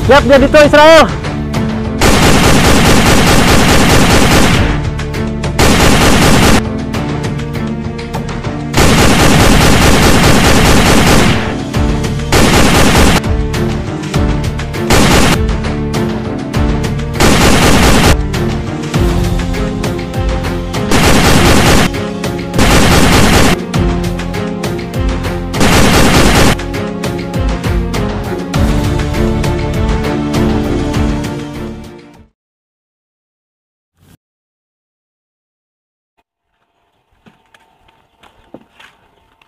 Siap jadi tuh Israel.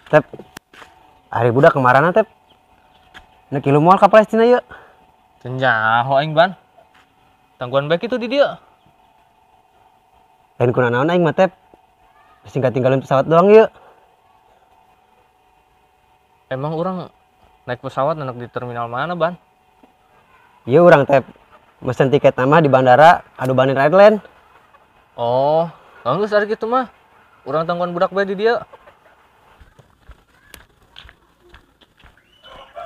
Tep, hari budak kemarin Tep. Nak kilu moal ke Palestina yuk. Cenyaho aing ban. Tangguhan baik itu di dia. Lain kuna naon aing mah Tep. Singkat tinggalin pesawat doang yuk. Emang orang naik pesawat anak di terminal mana ban? Iya orang Tep. Mesen tiket nama di bandara Adu Banin Airline. Oh, bagus hari gitu mah. Orang tangguhan budak baik di dia.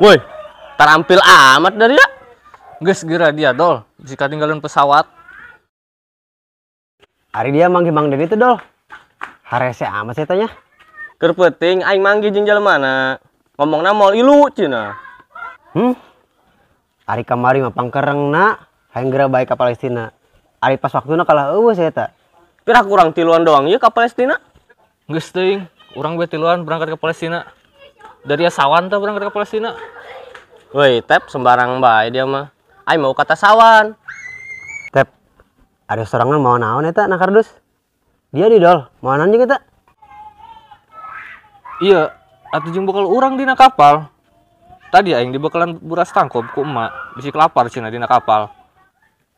Woi, tarampil amat dari ya. Geus geura dia dol. Jika tinggalin pesawat. Hari dia manggih Bang Dedi itu dol. Harese amat saya tanya. Keur peuting aing manggih jeung jalemana. Ngomongna moal ilu cenah. Hari kamari mah pangkerengna hayang geura bae ka Palestina. Ari pas waktuna kalah eueuh saya tak. Pira kurang tiluan doang ieu ka Palestina? Geus teuing, urang bae tiluan berangkat ke Palestina. Dari Sawan teh berangkat ke Palestina. Woi, Tep sembarang bae dia mah. Aing mau kata Sawan. Tep, ada sorangan mau naon eta na kardus? Dia di dol, mau naon jeung eta? Iya, atuh jeung bekal urang dina kapal. Tadi aing dibekalan buras tangkop ku emak, bisi lapar cenah dina kapal.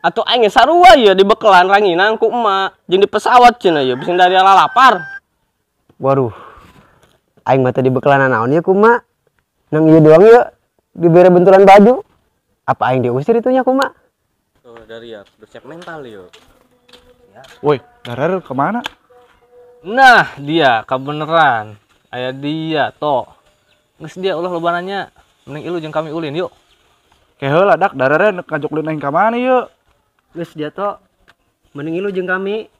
Atuh aing sarua ieu di bekelan ranginang ku emak jeung di pesawat cenah ieu bisi dari lapar. Waduh. Aing mah tadi bekalan naon ya kumaha? Nang ieu doang ya dibere benturan baju. Apa aing diusir itunya kumaha? Oh, dari ya, bersiap mental yuk. Ya. Woi, Darar kemana? Nah, dia kebeneran. Aya dia toh. Geus dia ulah lobananya. Mending ilu jeung kami ulin yuk. Keheula dak Darar ngajoklin aing ka mana yeuh? Geus dia toh. Mending ilu jeung kami.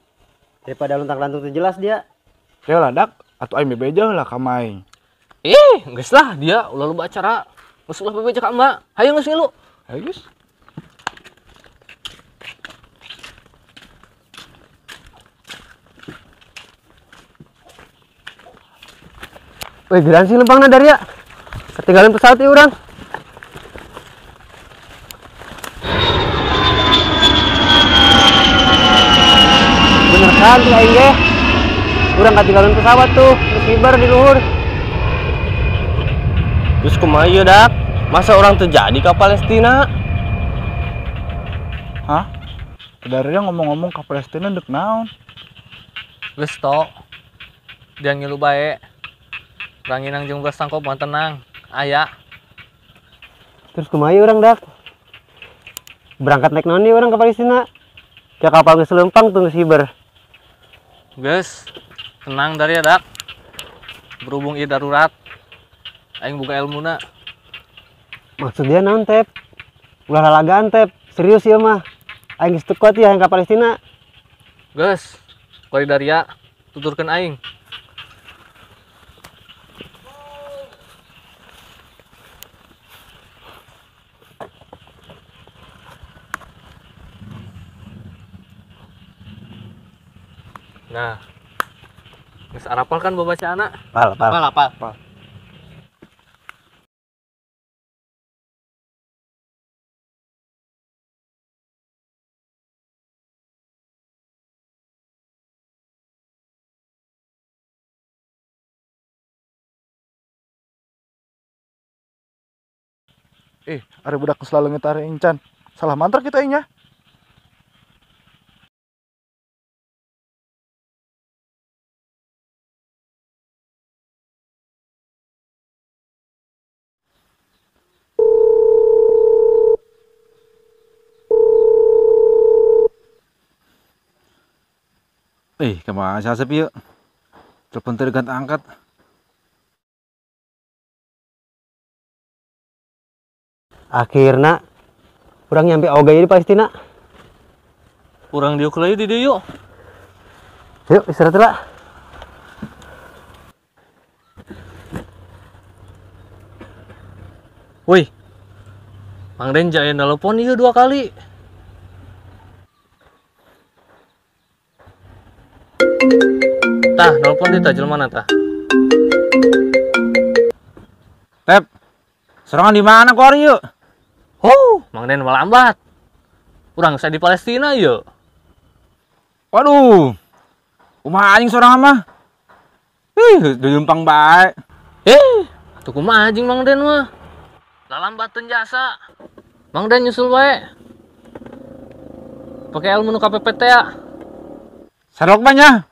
Daripada luntang-lantung teu jelas dia. Keheula dak atuh aing bebeja heula ka maing. Geus lah dia ulah loba acara. Geus ulah bebeja ka emak. Hayu geus ngilu. Ayo geus. Woi, geran sih lempangna dari ya. Ketinggalan pesawat ieu urang. Bener kan tuh aing ge. Urang ketinggalan pesawat tuh, terus hibar di luhur. Terus kumaha ieu dak? Masa orang terjadi ke Palestina? Hah? Darar ngomong-ngomong ka Palestina dek naon? Geus toh. Dia ngilu bae. Ranginang jeung buras tangkop mah tenang. Aya. Terus kumaha ieu urang dak? Berangkat naik naon ieu urang ke Palestina? Kayak kapal geus lempang tuh geus hibar. Geus. Tenang dari ya dak. Berhubung ieu darurat. Aing buka ilmuna. Maksud dia naon Tep? Ulah lalagaan Tep, serius ya mah. Aing geus teu kuat ya hayang ka Palestina. Geus. Kori Daria tuturkeun aing. Nah. Geus arapal kan babacana? Pal. Apa? Ada budak selalu ngitari incan. Salah mantar kita inya. Kemana sih Asep yuk? Telepon terdekat angkat. Akhirnya Urang nyampe oge di Palestina. Urang diuk lagi di dieu yuk. Yuk istirahat lah. Woi, Mang Den jayan telepon ieu 2 kali. Tah, nelpon di tah jelema tah. Tep, serangan di mana kau yuk? Mang Den melambat. Urang saya di Palestina yuk. Waduh, kumaha anjing sorangan mah? Dumpang baik. Tuh kumaha anjing Mang Den mah. Lalambateun jasa. Mang Den nyusul wae. Pakai ilmu nu KPPT ya. Sarok banyak.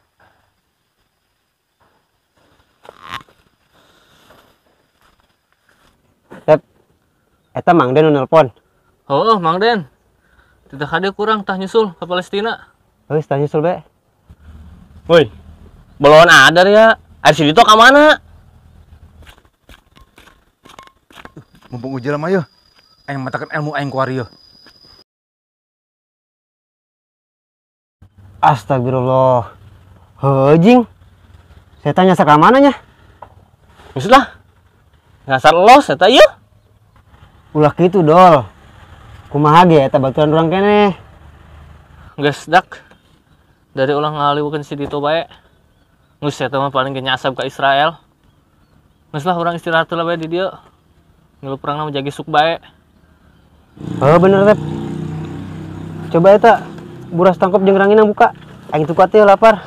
Tep, eta Mang Den nu nelpon. Oh, Mang Den. Tidak ada kurang tah nyusul ke Palestina. Geus tah nyusul bae. Woi, belum ada ya. Air Sidito ke mana? Mumpung ujian mah yuk. Aing matakan ilmu aing kuari yuk. Astagfirullah. Heuh, saya tanya sakamananya. Geus lah. Ngasar los eta ieu. Ulah kitu dol. Kumaha ge eta baturan urang keneh. Geus dak. Dari ulang ngaliwkeun si Dito bae. Geus eta mah paling ge nyasab ka Israel. Geus lah urang istirahat heula bae di dieu. Ngilu perang mah jagi suk bae. Oh bener Tep. Coba eta buras tangkap jeung ranginang buka. Aing tuku teh lapar.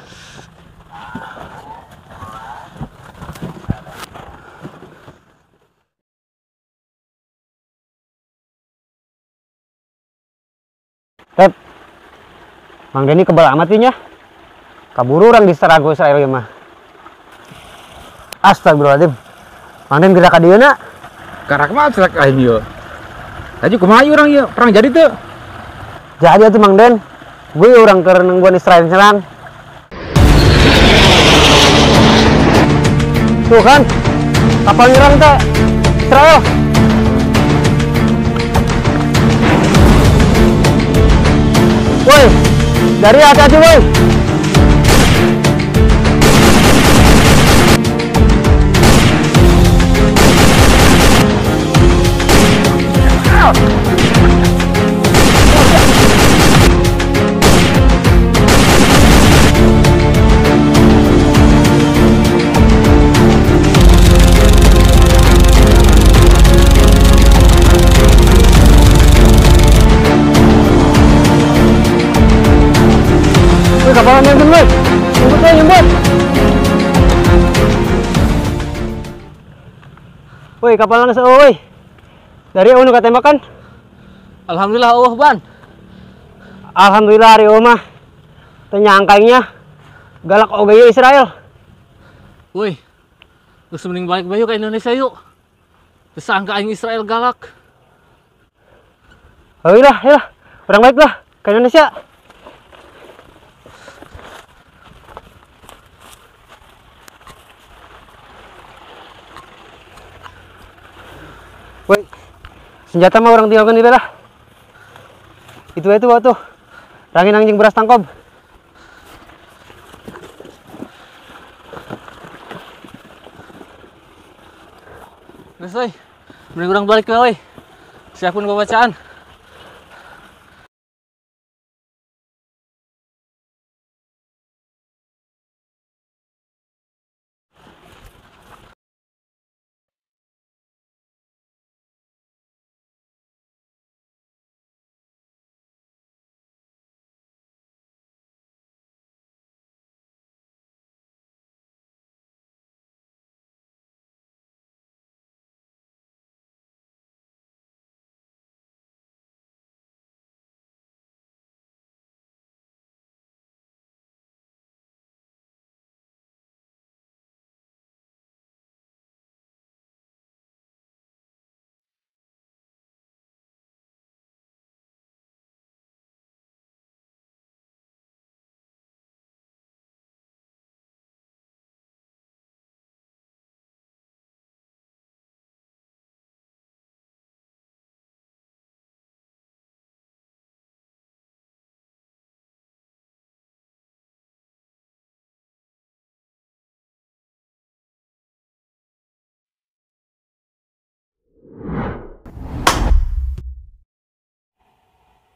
Tep, Mang Denny kebal amat nya. Kaburu orang diserang ku Israel ge mah. Astagfirullahaladzim. Mang Den gerak ka dieu na. Karak mah selek aing yuk. Tadi kumaha urang yuk? Perang jadi tuh. Jadi atuh Mang Den. Gue orang keur nungguan Israel nyerang. Tuh kan, kapal nyerang teh Israel. Woi, dari hati-hati woi. Kapalan yang woi. Nyebut woi, nyebut. Woi, kapalan geus eueuh woi. Dari eueuh nu katembakan. Alhamdulillah eueuh ban. Alhamdulillah hari eueuh mah teu nyangkainya galak oge ye Israel. Woi. Geus mending balik bae yuk ke Indonesia yuk. Teu sangka aing Israel galak. Heulah, heulah. Urang balik lah ke Indonesia. Woi, senjata mah orang tinggalkan di belah. Itu bawa tuh. Rangin anjing beras tangkob. Geus euy. Mending urang balik lah euy. Siapun bacaan.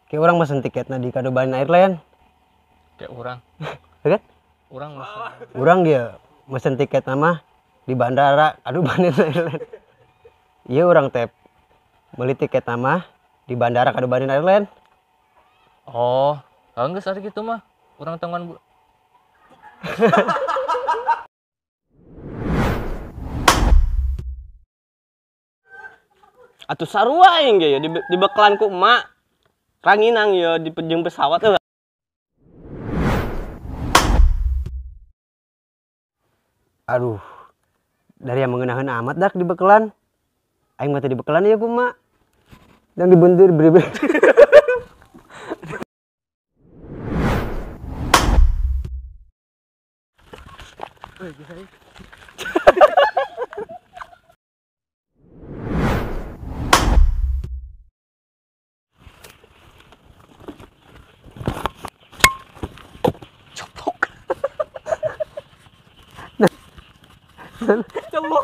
Kayak orang mesen tiketnya di Kadobanin Airline. Kayak orang. Ya kan? Orang mesen. Orang dia mesen tiket nama di bandara Kadobanin Airline. Iya orang tep beli tiket nama di bandara Kadobanin Airline. Oh, kalau nggak ada gitu mah. Orang tanggungan. Atuh sarua aing ge ya di bekelan ku emak. Ranginang ya di pejeng pesawat tuh. Aduh, dari yang mengenakan amat dak di bekelan. Aing mati di bekelan ya ku mak. Dan dibentur beri. Coba